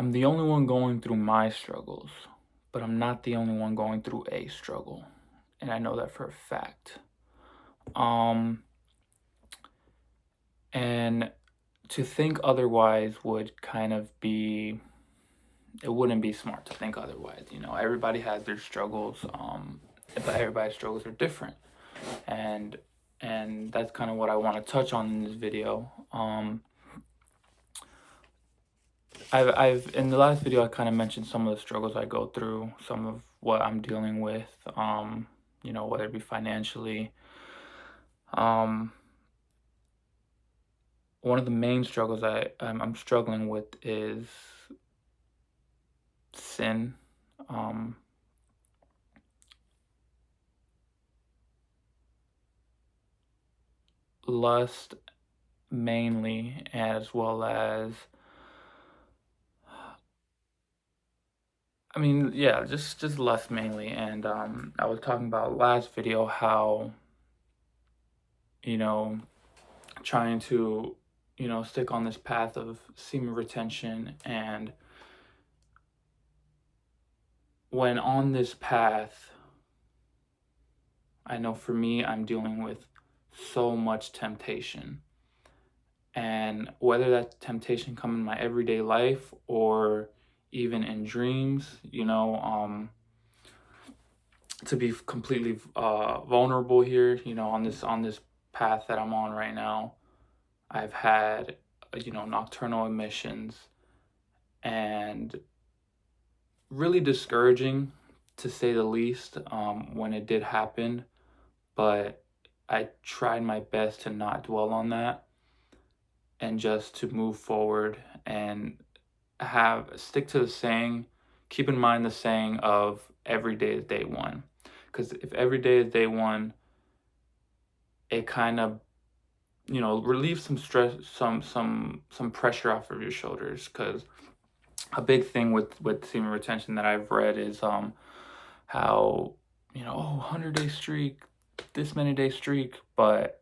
I'm the only one going through my struggles, but I'm not the only one going through a struggle. And I know that for a fact. Um, and to think otherwise would kind of be, it wouldn't be smart to think otherwise. Everybody has their struggles, but everybody's struggles are different. And and that's kind of what I want to touch on in this video. I've in the last video I kind of mentioned some of the struggles I go through, some of what I'm dealing with, whether it be financially. Um, One of the main struggles I'm struggling with is sin, um, lust mainly, as well as, I mean, yeah, just lust mainly. And I was talking about last video how you know trying to stick on this path of semen retention, and when on this path, I know for me I'm dealing with so much temptation. And whether that temptation come in my everyday life or even in dreams, to be completely vulnerable here, on this path that I'm on right now, I've had nocturnal emissions, and really discouraging, to say the least, when it did happen. But I tried my best to not dwell on that and just to move forward and have stick to the saying, keep in mind the saying of every day is day one. Because if every day is day one, it kind of relieves some stress, some pressure off of your shoulders. Because a big thing with semen retention that I've read is how 100-day streak, this many day streak. But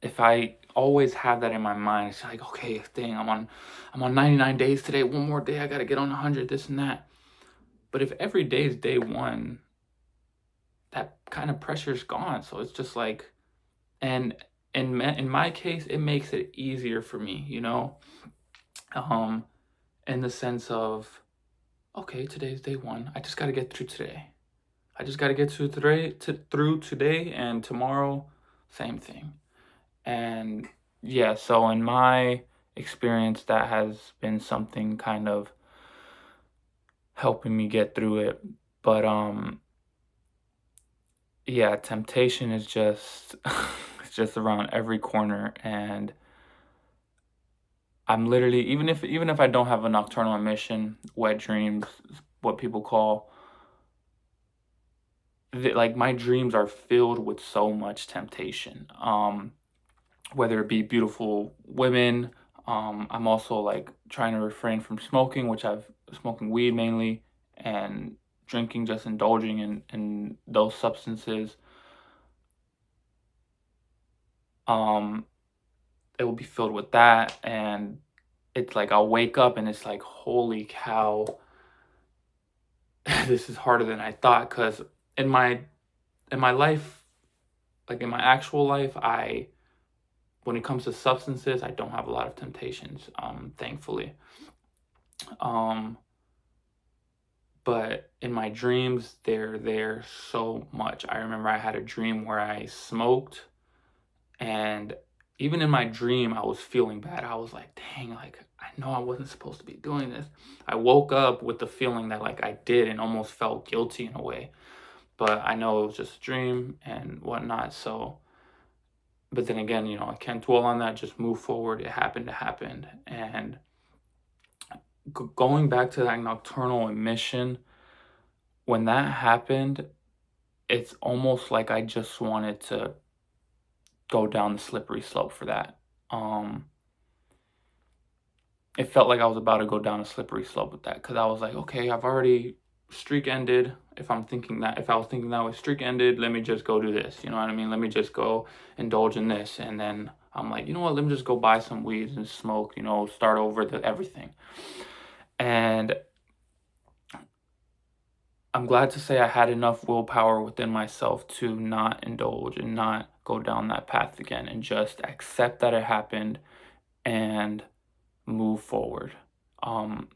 if I always have that in my mind, it's like, okay, dang, I'm on 99 days today. One more day, I gotta get on 100, this and that. But if every day is day one, that kind of pressure is gone. So it's just like, and in my case, it makes it easier for me, um, in the sense of, okay, today's day one. I just gotta get through today. I just gotta get through today, and tomorrow, same thing. And yeah, so in my experience, that has been something kind of helping me get through it. But yeah, temptation is just it's just around every corner. And I'm literally, even if I don't have a nocturnal emission, wet dreams, what people call, like, my dreams are filled with so much temptation. Whether it be beautiful women. I'm also like trying to refrain from smoking, which I've smoking weed mainly, and drinking, just indulging in those substances. Um, it will be filled with that, and it's like I'll wake up and it's like, holy cow, this is harder than I thought. Because in my life, like in my actual life, when it comes to substances, I don't have a lot of temptations, thankfully. Um, but in my dreams, they're there so much. I remember I had a dream where I smoked, and even in my dream, I was feeling bad. I was like, dang, like, I know I wasn't supposed to be doing this. I woke up with the feeling that, like, I did, and almost felt guilty in a way. But I know it was just a dream and whatnot. So, but then again, I can't dwell on that. Just move forward. It happened. It happened. And going back to that nocturnal emission, when that happened, it's almost like I just wanted to go down the slippery slope for that. Um, it felt like I was about to go down a slippery slope with that, because I was like, okay, I've already streak ended. If I was thinking that way, streak ended, let me just go do this. You know what I mean? Let me just go indulge in this. And then I'm like, you know what? Let me just go buy some weed and smoke, start over everything. And I'm glad to say I had enough willpower within myself to not indulge and not go down that path again and just accept that it happened and move forward. Um,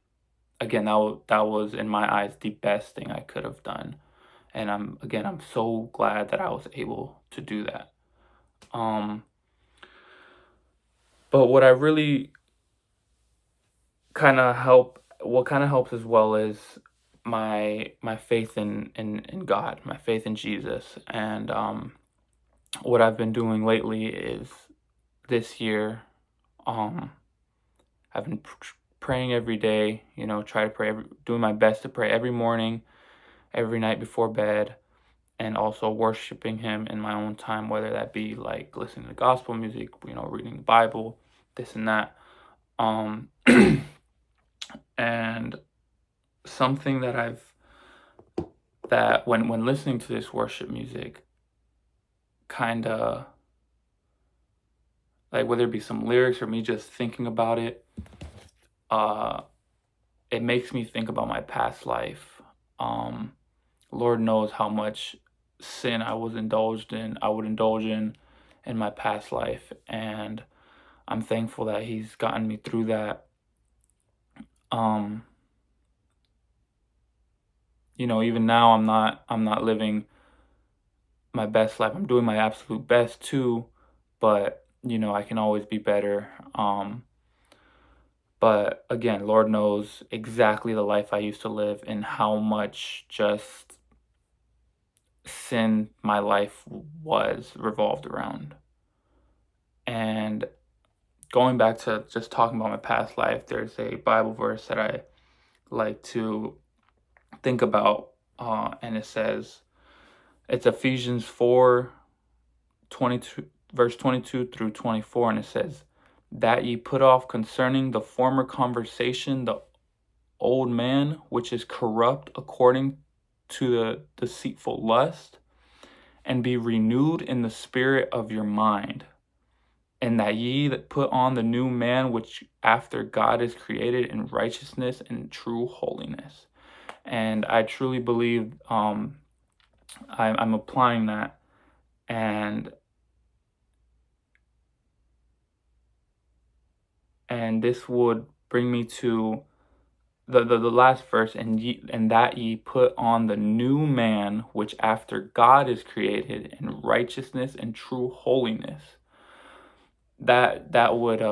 Again, that was in my eyes the best thing I could have done. And I'm so glad that I was able to do that. Um, but what kind of helps as well is my faith in God, my faith in Jesus. And what I've been doing lately is this year, um, I've been praying every day, try to pray, doing my best to pray every morning, every night before bed, and also worshiping Him in my own time, whether that be like listening to gospel music, reading the Bible, this and that. Um, and something that when listening to this worship music, kind of like whether it be some lyrics or me just thinking about it, uh, it makes me think about my past life. Um, Lord knows how much sin I would indulge in my past life, and I'm thankful that He's gotten me through that. Um, Even now I'm not living my best life. I'm doing my absolute best too, but I can always be better. But again, Lord knows exactly the life I used to live and how much just sin my life was revolved around. And going back to just talking about my past life, there's a Bible verse that I like to think about, and it says, it's Ephesians 4:22, verse 22 through 24, and it says, that ye put off concerning the former conversation the old man, which is corrupt according to the deceitful lust, and be renewed in the spirit of your mind, and that ye that put on the new man, which after God is created in righteousness and true holiness. And I truly believe I'm applying that, and this would bring me to the last verse, and that ye put on the new man, which after God is created in righteousness and true holiness. That would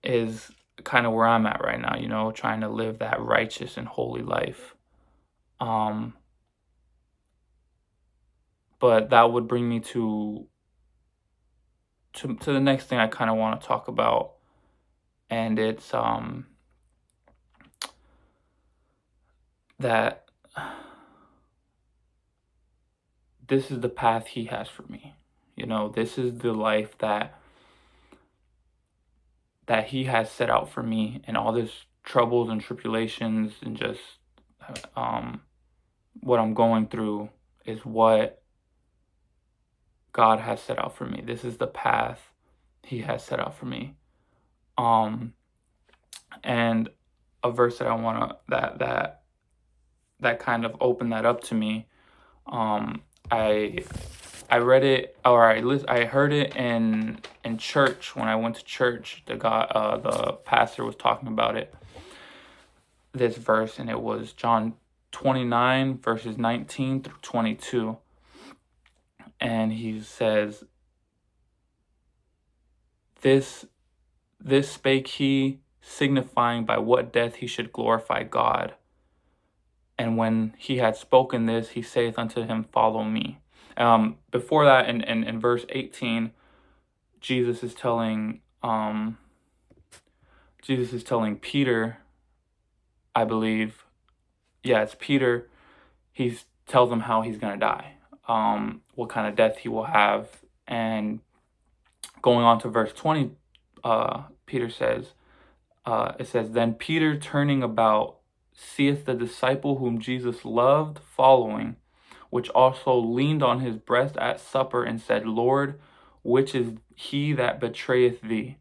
is kind of where I'm at right now, trying to live that righteous and holy life. But that would bring me to the next thing I kind of want to talk about, and it's that this is the path He has for me. This is the life that He has set out for me, and all this troubles and tribulations and just what I'm going through is what God has set out for me. This is the path He has set out for me. And a verse that I want to that kind of opened that up to me. I read it, or I heard it in church when I went to church. The pastor was talking about it, this verse, and it was John 29 verses 19 through 22, and he says, This spake he, signifying by what death he should glorify God. And when he had spoken this, he saith unto him, Follow me. Before that, in verse 18, Jesus is telling Peter, I believe, yeah, it's Peter. He tells him how he's gonna die, what kind of death he will have, and going on to verse 20, Peter says, it says, Then Peter, turning about, seeth the disciple whom Jesus loved following, which also leaned on his breast at supper, and said, Lord, which is he that betrayeth thee?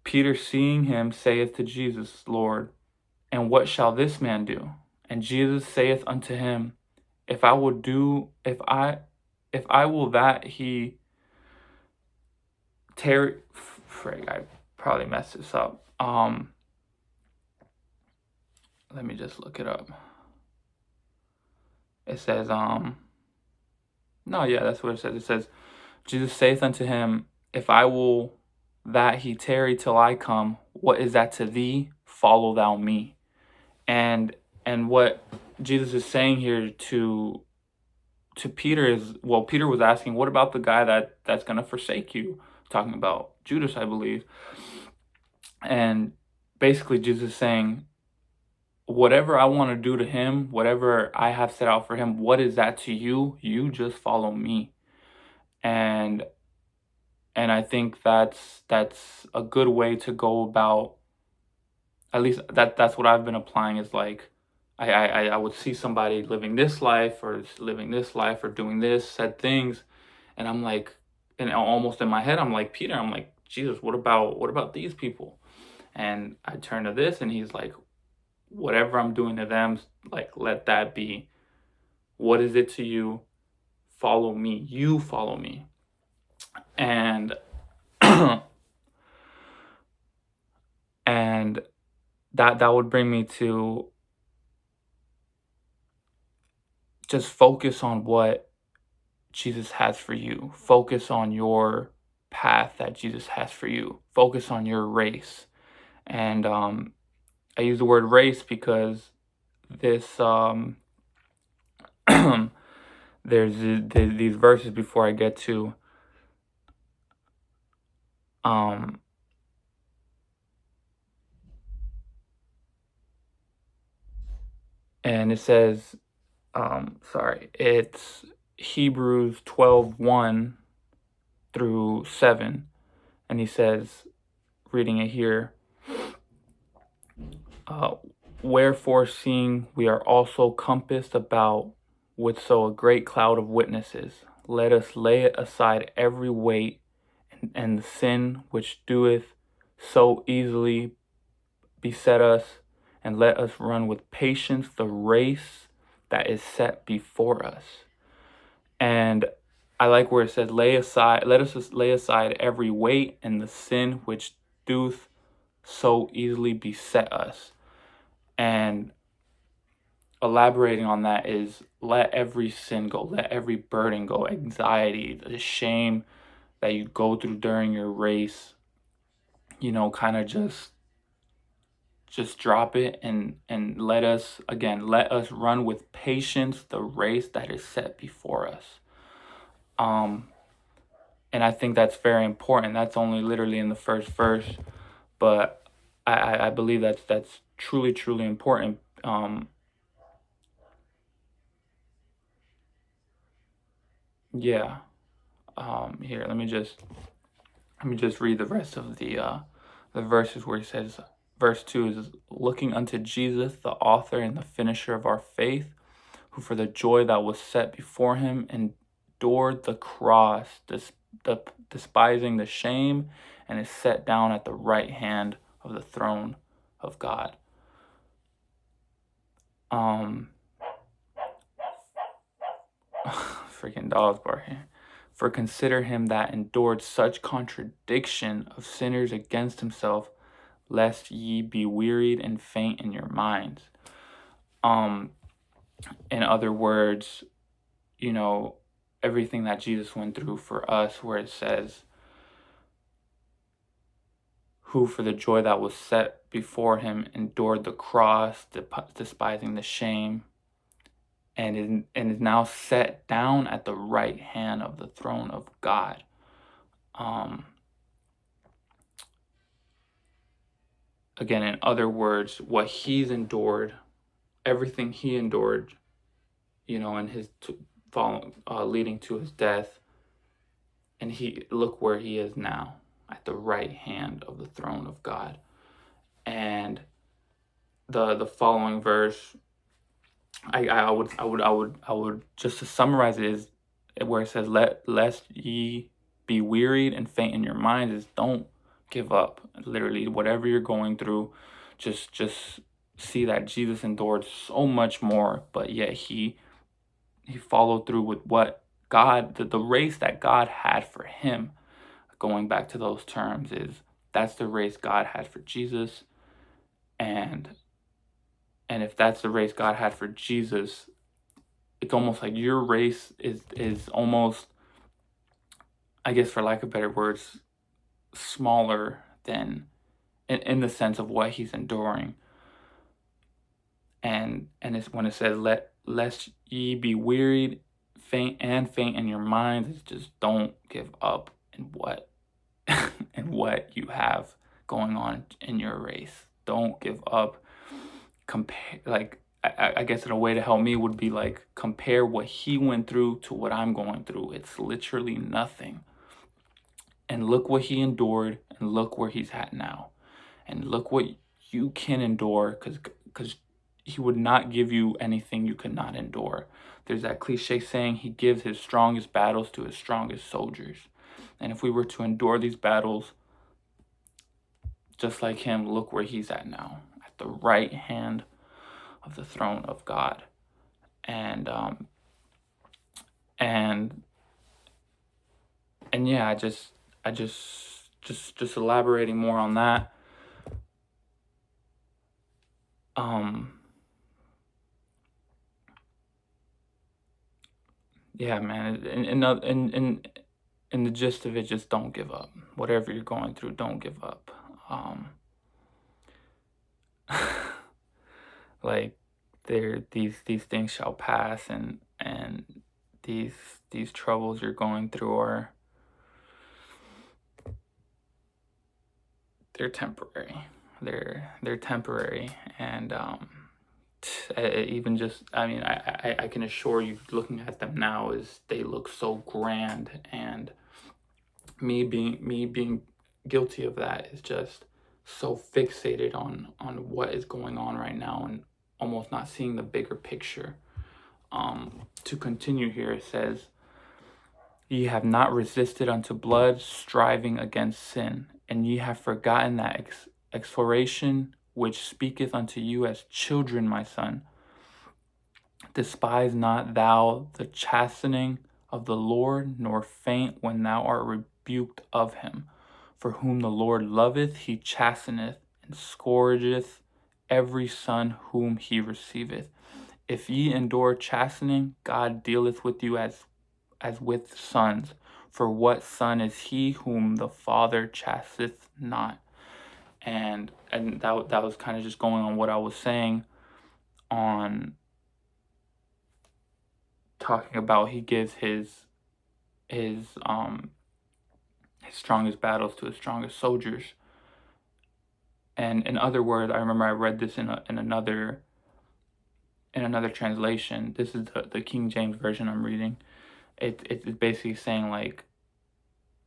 Peter, seeing him, saith to Jesus, Lord, and what shall this man do? And Jesus saith unto him, if I will that he tarry. Frig, I probably messed this up. Let me just look it up. It says, no, yeah, that's what it says. It says, Jesus saith unto him, if I will that he tarry till I come, what is that to thee? Follow thou me. And what Jesus is saying here to Peter is, well, Peter was asking, what about the guy that's going to forsake you? Talking about Judas, I believe. And basically Jesus is saying, whatever I want to do to him, whatever I have set out for him, what is that to you? You just follow me. And I think that's a good way to go about, at least that's what I've been applying, is like, I would see somebody living this life or doing this, said things, and I'm like, and almost in my head, I'm like, Peter, I'm like, Jesus, what about these people? And I turn to this, and he's like, whatever I'm doing to them, like, let that be. What is it to you? Follow me. You follow me. And and that would bring me to just focus on what Jesus has for you. Focus on your path that Jesus has for you. Focus on your race. And I use the word race because this there's these verses before I get to and it says, it's Hebrews 12:1 through 7, and he says, reading it here, wherefore, seeing we are also compassed about with so a great cloud of witnesses, let us lay aside every weight and the sin which doeth so easily beset us, and let us run with patience the race that is set before us. And I like where it says, let us just lay aside every weight and the sin which doth so easily beset us. And elaborating on that is, let every sin go, let every burden go, anxiety, the shame that you go through during your race, kind of just drop it and let us run with patience the race that is set before us. And I think that's very important. That's only literally in the first verse, but I believe that's truly important. Here, let me just read the rest of the verses where he says, verse 2 is, looking unto Jesus, the author and the finisher of our faith, who for the joy that was set before him endured the cross, despising the shame, and is set down at the right hand of the throne of God. Freaking dogs barking. For consider him that endured such contradiction of sinners against himself, lest ye be wearied and faint in your minds. In other words, everything that Jesus went through for us, where it says, who for the joy that was set before him endured the cross, despising the shame, and is now set down at the right hand of the throne of God. Again, in other words, what he's endured, everything he endured, in his leading to his death, and look where he is now, at the right hand of the throne of God. And the following verse, I would just to summarize it, is where it says, lest ye be wearied and faint in your minds, is don't give up. Literally, whatever you're going through, just see that Jesus endured so much more, but yet he followed through with what God, the race that God had for him. Going back to those terms, is that's the race God had for Jesus, and if that's the race God had for Jesus, it's almost like your race is almost, I guess for lack of better words, smaller than in the sense of what he's enduring. And it's when it says lest ye be wearied, faint in your minds, it's just don't give up in what in what you have going on in your race. Don't give up. Compare, like, I guess in a way to help me would be like, compare what he went through to what I'm going through. It's literally nothing. And look what he endured, and look where he's at now. And look what you can endure, because he would not give you anything you could not endure. There's that cliche saying, he gives his strongest battles to his strongest soldiers. And if we were to endure these battles just like him, look where he's at now, at the right hand of the throne of God. And yeah, I just elaborating more on that. Yeah, man, in the gist of it, just don't give up. Whatever you're going through, don't give up. Like, these things shall pass, and these troubles you're going through they're temporary. They're temporary, and even just, I mean, I can assure you, looking at them now, is they look so grand, and me being guilty of that is just so fixated on what is going on right now, and almost not seeing the bigger picture. To continue here, it says, ye have not resisted unto blood, striving against sin, and ye have forgotten that exhortation which speaketh unto you as children, my son. Despise not thou the chastening of the Lord, nor faint when thou art rebuked of him. For whom the Lord loveth, he chasteneth, and scourgeth every son whom he receiveth. If ye endure chastening, God dealeth with you as with sons. For what son is he whom the Father chasteneth not? And that was kind of just going on what I was saying on talking about he gives his strongest battles to his strongest soldiers. And in other words, I remember I read this in another translation. This is the King James version I'm reading. It's basically saying, like,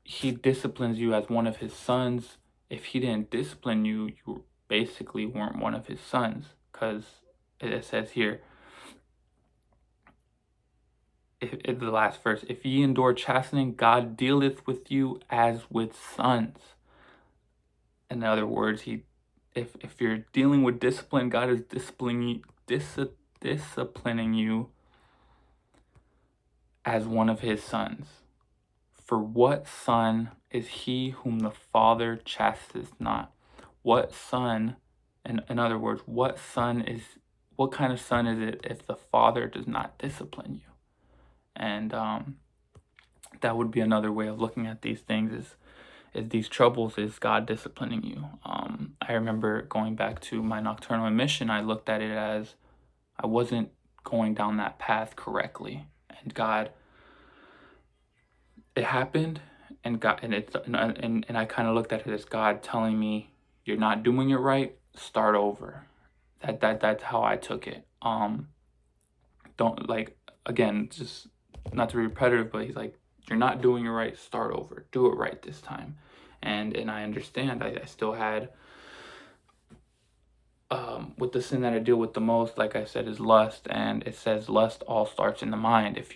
he disciplines you as one of his sons. If he didn't discipline you, you basically weren't one of his sons, because it says here, in the last verse, if ye endure chastening, God dealeth with you as with sons. In other words, if you're dealing with discipline, God is disciplining you as one of his sons. For what son is he whom the Father chasteneth not? What son, in other words, what kind of son is it if the Father does not discipline you? And that would be another way of looking at these things, is these troubles is God disciplining you. I remember going back to my nocturnal emission, I looked at it as I wasn't going down that path correctly, and God, it happened, and I kind of looked at it as God telling me, you're not doing it right, start over. That's how I took it. Don't, like, again, just not to be repetitive, but he's like, you're not doing it right, start over, do it right this time. And I understand, I still had, with the sin that I deal with the most, like I said, is lust. And it says lust all starts in the mind. If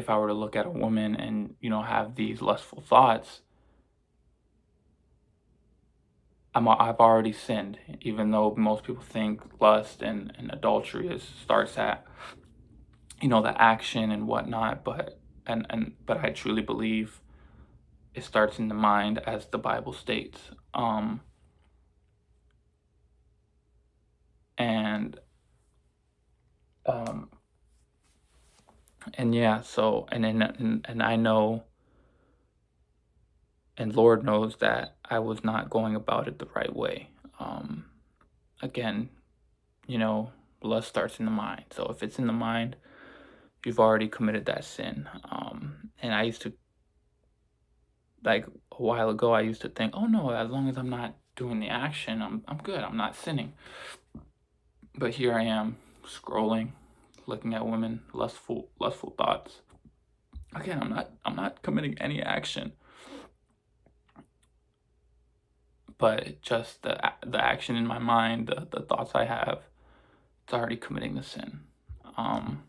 I were to look at a woman and, have these lustful thoughts, I've already sinned, even though most people think lust and adultery starts at, the action and whatnot, but I truly believe it starts in the mind, as the Bible states. And um and yeah, so and I know, and Lord knows, that I was not going about it the right way. Um Again, you know, lust starts in the mind. So if it's in the mind, you've already committed that sin. And I used to, like, a while ago, I used to think, oh no, as long as I'm not doing the action, I'm good. I'm not sinning. But here I am, scrolling, looking at women, lustful thoughts. Again, I'm not committing any action, but just the action in my mind, the thoughts I have, it's already committing the sin. Um,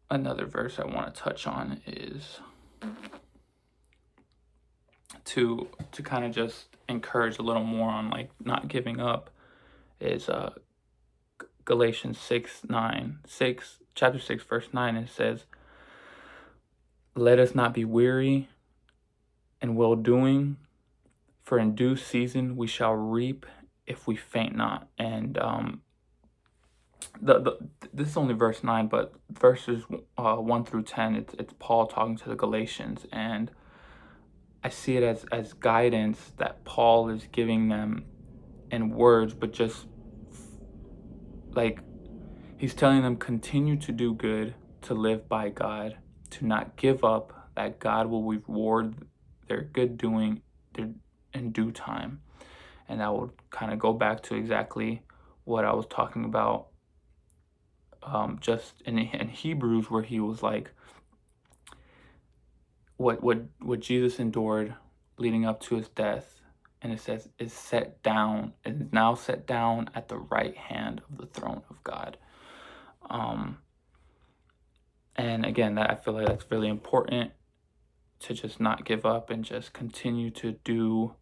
Another verse I want to touch on is to kind of just encourage a little more on, like, not giving up, is Galatians 6 chapter 6 verse 9. It says, let us not be weary in well doing, for in due season we shall reap if we faint not. And the this is only verse 9, but verses 1 through 10, it's Paul talking to the Galatians, and I see it as guidance that Paul is giving them in words, but just like, he's telling them, continue to do good, to live by God, to not give up, that God will reward their good doing in due time. And that would kind of go back to exactly what I was talking about, just in Hebrews, where he was like, what Jesus endured leading up to his death, and it says, is now set down at the right hand of the throne of God. And again, that I feel like that's really important, to just not give up and just continue to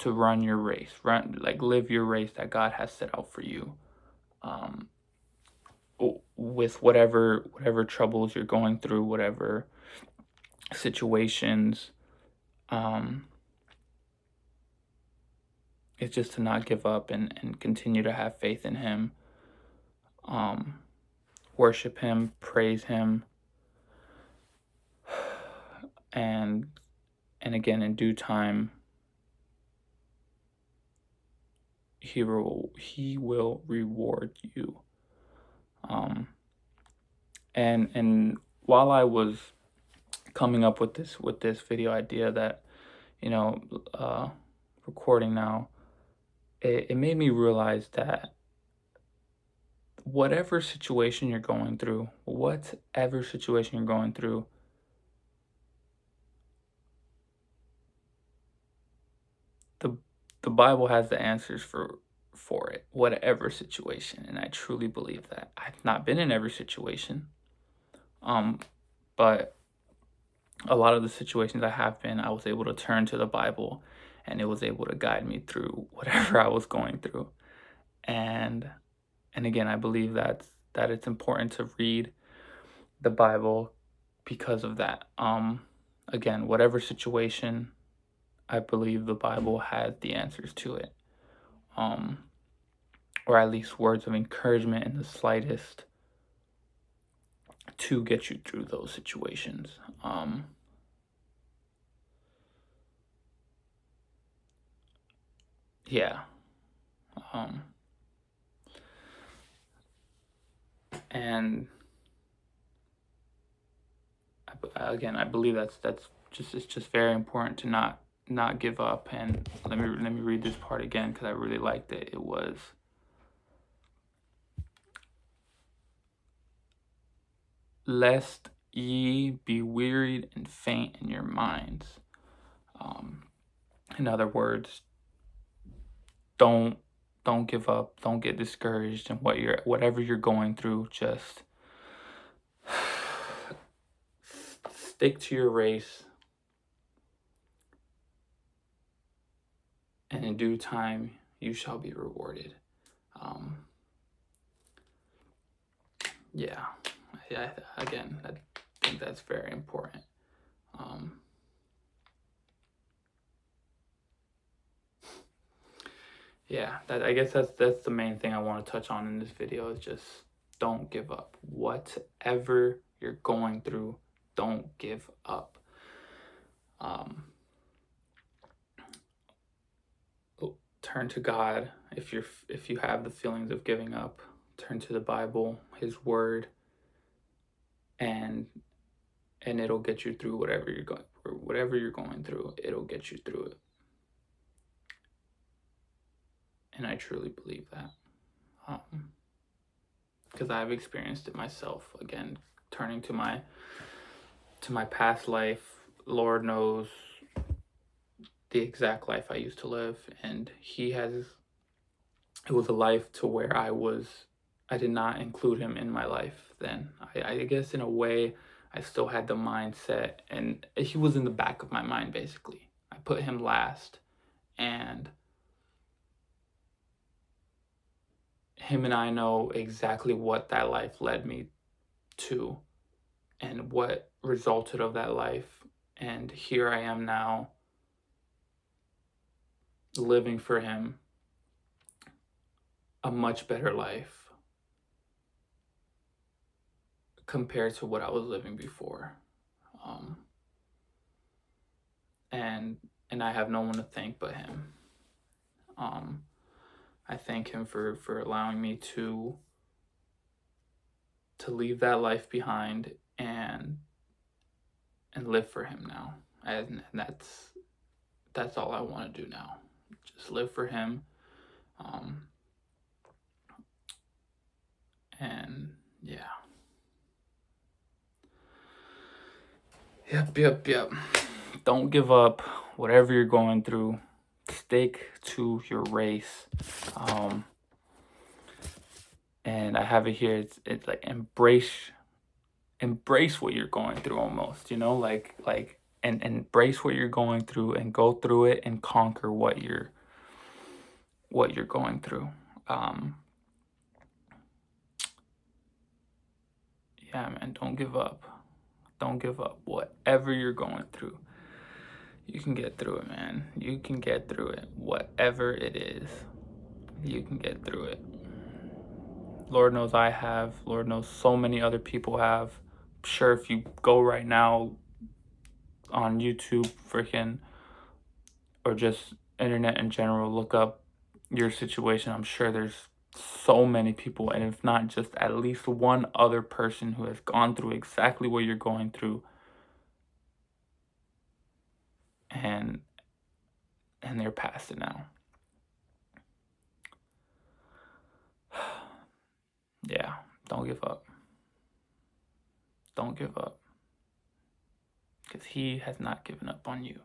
run your race, live your race that God has set out for you. With whatever troubles you're going through, whatever situations, it's just to not give up and continue to have faith in him, worship him, praise him, and again, in due time, he will reward you. And while I was coming up with this video idea that, recording now, it made me realize that whatever situation you're going through, the Bible has the answers for it, whatever situation. And I truly believe that. I've not been in every situation, but a lot of the situations I have been, I was able to turn to the Bible, and it was able to guide me through whatever I was going through. And again, I believe that it's important to read the Bible because of that. Again, whatever situation, I believe the Bible has the answers to it. Or at least words of encouragement in the slightest to get you through those situations. Yeah. And again, I believe it's just very important to not give up. And let me read this part again, because I really liked it. It was, lest ye be wearied and faint in your minds. In other words, don't give up. Don't get discouraged in whatever you're going through. Just stick to your race. in due time you shall be rewarded. Yeah, again, I think that's very important. Yeah, I guess that's the main thing I want to touch on in this video, is just don't give up. Whatever you're going through, don't give up. Turn to God. If you have the feelings of giving up, turn to the Bible, His Word, and it'll get you through whatever you're going through. It'll get you through it. And I truly believe that, because I've experienced it myself. Again, turning to my past life, Lord knows the exact life I used to live, and it was a life to where I did not include Him in my life then. I guess in a way I still had the mindset, and He was in the back of my mind basically. I put Him last, and Him and I know exactly what that life led me to and what resulted of that life. And here I am now, living for Him, a much better life compared to what I was living before. And I have no one to thank but Him. I thank Him for allowing me to leave that life behind and live for Him now. And that's all I want to do now. Just live for Him. And yeah. Yep. Don't give up. Whatever you're going through, stick to your race. And I have it here. It's like embrace what you're going through, almost, and embrace what you're going through and go through it and conquer what you're going through. Yeah, man, don't give up. Don't give up. Whatever you're going through, you can get through it, man. You can get through it. Whatever it is, you can get through it. Lord knows I have. Lord knows so many other people have. I'm sure if you go right now on YouTube, or just internet in general, look up your situation, I'm sure there's so many people, and if not, just at least one other person who has gone through exactly what you're going through, and they're past it now. Yeah, don't give up. Don't give up, because He has not given up on you.